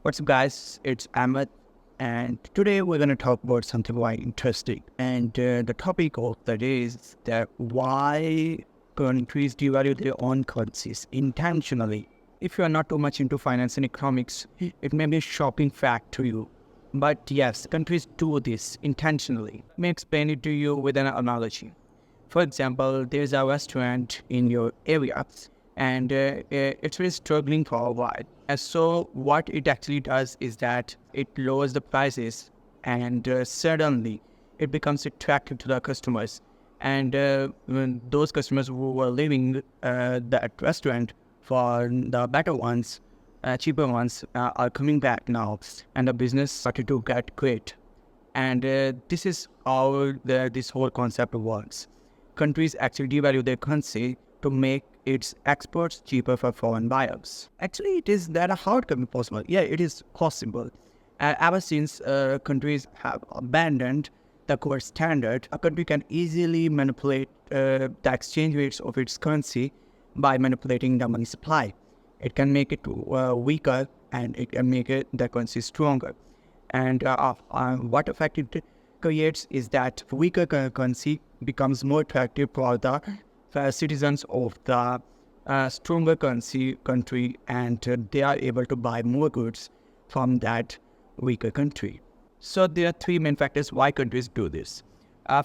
What's up, guys? It's Ahmed, and today we're going to talk about something quite interesting. And the topic of the day is that why countries devalue their own currencies intentionally. If you are not too much into finance and economics, it may be a shocking fact to you. But yes, countries do this intentionally. Let me explain it to you with an analogy. For example, there's a restaurant in your area and it's really struggling for a while. And so what it actually does is that it lowers the prices and suddenly it becomes attractive to the customers. And when those customers who were leaving that restaurant for the better ones, cheaper ones, are coming back now, and the business started to get great. And this is how this whole concept works. Countries actually devalue their currency to make its exports cheaper for foreign buyers. Actually, it is that how it can be possible. Yeah, it is possible. Ever since countries have abandoned the gold standard, a country can easily manipulate the exchange rates of its currency by manipulating the money supply. It can make it weaker and it can make the currency stronger. And what effect it creates is that weaker currency becomes more attractive for the citizens of the stronger currency country, and they are able to buy more goods from that weaker country. So there are three main factors why countries do this.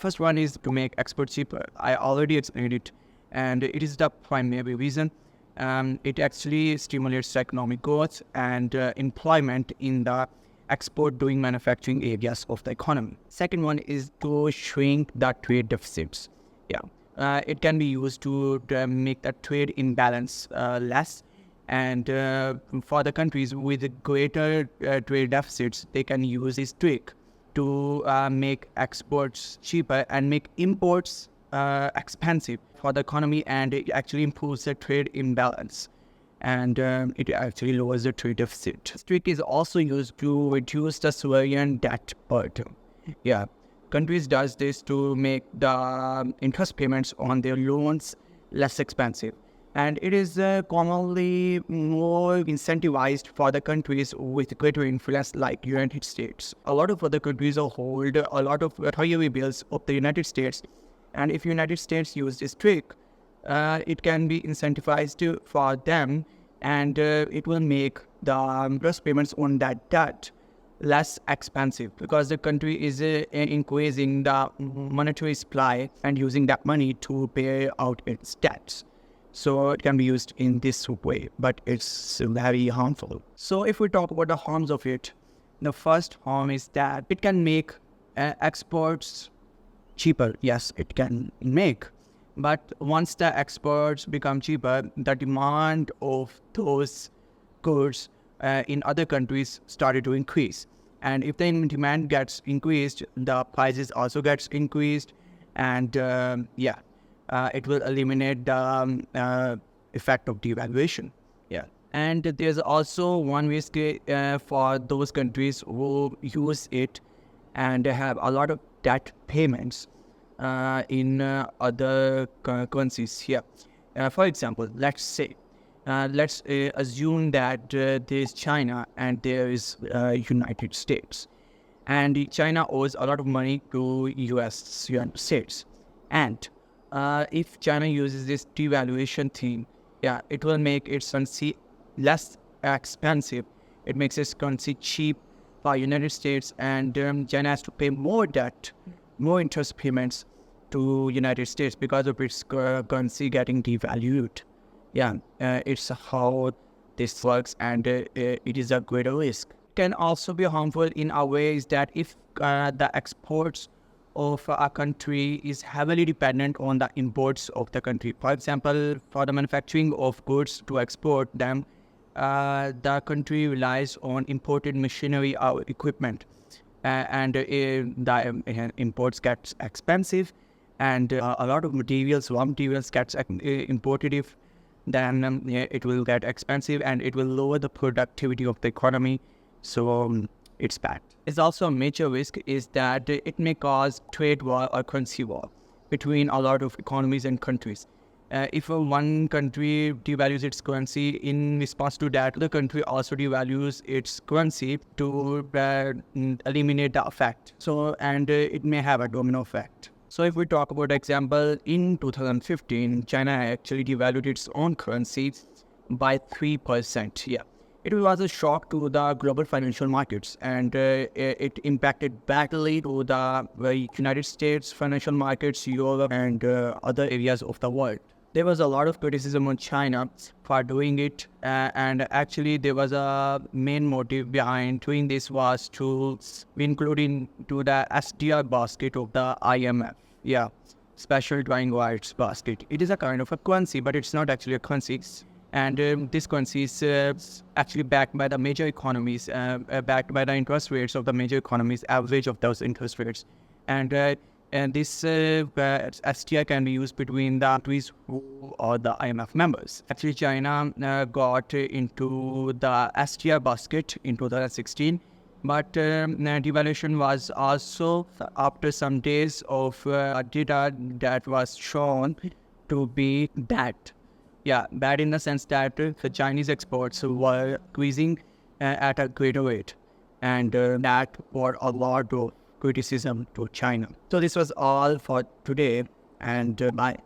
First one is to make exports cheaper. I already explained it, and it is the primary reason. It actually stimulates economic growth and employment in the export doing manufacturing areas of the economy. Second one is to shrink the trade deficits. It can be used to make the trade imbalance less, and for the countries with greater trade deficits, they can use this trick to make exports cheaper and make imports expensive for the economy, and it actually improves the trade imbalance, and it actually lowers the trade deficit. This trick is also used to reduce the sovereign debt burden. Countries does this to make the interest payments on their loans less expensive. And it is commonly more incentivized for the countries with greater influence like United States. A lot of other countries hold a lot of treasury bills of the United States. And if United States use this trick, it can be incentivized for them, and it will make the interest payments on that debt less expensive because the country is increasing the monetary supply and using that money to pay out its debts. So it can be used in this way, but it's very harmful. So if we talk about the harms of it, the first harm is that it can make exports cheaper. Yes, it can make. But once the exports become cheaper, the demand of those goods in other countries started to increase. And if the demand gets increased, the prices also gets increased. And it will eliminate the effect of devaluation. And there's also one risk for those countries who use it and have a lot of debt payments in other currencies here. For example, let's assume that there's China and there is United States, and China owes a lot of money to United States. And if China uses this devaluation thing, it will make its currency less expensive. It makes its currency cheap for United States, and China has to pay more debt, more interest payments to United States because of its currency getting devalued. It's how this works, and it is a greater risk. It can also be harmful in a way is that if the exports of a country is heavily dependent on the imports of the country. For example, for the manufacturing of goods to export them, the country relies on imported machinery or equipment, and the imports get expensive, and a lot of raw materials gets imported. If then it will get expensive and it will lower the productivity of the economy. So it's bad. It's also a major risk is that it may cause trade war or currency war between a lot of economies and countries. If one country devalues its currency, in response to that, the country also devalues its currency to eliminate the effect. So, and it may have a domino effect. So if we talk about example, in 2015, China actually devalued its own currency by 3%. Yeah. It was a shock to the global financial markets, and it impacted badly to the United States financial markets, Europe, and other areas of the world. There was a lot of criticism on China for doing it, and actually there was a main motive behind doing this was to be included into the SDR basket of the IMF. Yeah, special drawing rights basket. It is a kind of a currency, but it's not actually a currency. And this currency is actually backed by the major economies, backed by the interest rates of the major economies, average of those interest rates. And this STI can be used between the countries who are the IMF members. Actually, China got into the STI basket in 2016, but devaluation was also after some days of data that was shown to be bad. Yeah, bad in the sense that the Chinese exports were increasing at a greater rate, and that brought a lot of criticism to China. So this was all for today, and bye.